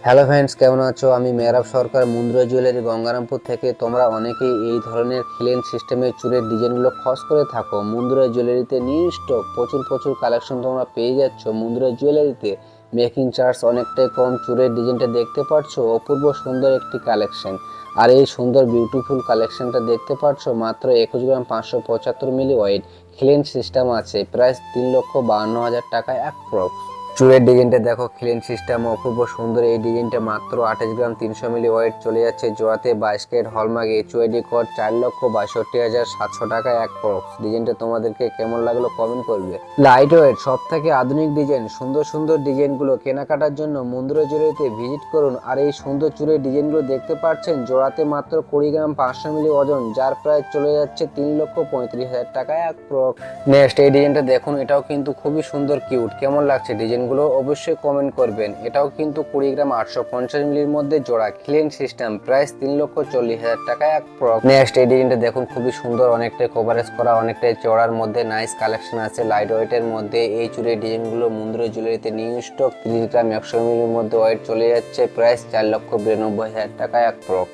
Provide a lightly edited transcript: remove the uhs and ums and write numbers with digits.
Hello friends, কেমন আছো? আমি মেহরাব সরকার, মুন্দ্রা জুয়েলারি গঙ্গারামপুর থেকে। তোমরা অনেকেই এই ধরনের খিলেন সিস্টেমের চুড়ের ডিজাইনগুলো খোঁজ করে থাকো। মুন্দ্রা জুয়েলারিতে নিউ স্টক প্রচুর প্রচুর কালেকশন তোমরা পেয়ে যাচ্ছ মুন্দ্রা জুয়েলারিতে। মেকিং চার্জ অনেকটাই কম। চুড়ের ডিজাইনটা দেখতে পাচ্ছ, অপূর্ব সুন্দর একটি কালেকশন। আর এই সুন্দর বিউটিফুল কালেকশনটা দেখতে পাচ্ছ মাত্র 21 গ্রাম 575 মিলি ওয়েট খিলেন সিস্টেম আছে। প্রাইস 3,52,000 টাকায় অ্যাপ্রক্স। চুলের ডিজাইনটা দেখো, ক্লিন সিস্টেম, অপূর্ব সুন্দর। এই ডিজাইনটা মাত্র 28 গ্রাম 300 মিলি ওয়েট চলে যাচ্ছে জোড়াতে 22 ক্যারেট হলমার্ক এইচওআইডি কোড 4,62,700 টাকায় অ্যাপ্রক্স। ডিজাইনটা তোমাদেরকে কেমন লাগলো কমেন্ট করবে। লাইট ওয়েট, সব থেকে আধুনিক ডিজাইন, সুন্দর সুন্দর ডিজাইনগুলো কেনাকাটার জন্য মুন্দ্রা জুয়েলারিতে ভিজিট করুন। আর এই সুন্দর চুলের ডিজাইনগুলো দেখতে পাচ্ছেন জোড়াতে মাত্র 20 গ্রাম 500 মিলি ওজন, যার প্রাইস চলে যাচ্ছে 3,35,000 টাকায় অ্যাপ্রক্স। নেক্সট এই ডিজাইনটা দেখুন, এটাও কিন্তু খুবই সুন্দর, কিউট। কেমন লাগছে ডিজাইনগুলো অবশ্যই কমেন্ট করবেন। এটাও কিন্তু 20 গ্রাম 850 মিলির মধ্যে জোড়া, ক্লিন সিস্টেম, প্রাইস 3,40,000 টাকায় অ্যাপ্রক্স। নেক্সট এই ডিজাইনটা দেখুন, খুবই সুন্দর, অনেকটাই কভারেজ করা, অনেকটাই চড়ার মধ্যে নাইস কালেকশন আছে লাইট ওয়েটের মধ্যে। এই চুড়ির ডিজাইনগুলো মুন্দ্রা জুয়েলারিতে নিউ স্টক। 30 গ্রাম 100 মিলির মধ্যে ওয়েট চলে যাচ্ছে, প্রাইস 4,92,000 টাকায় অ্যাপ্রক্স।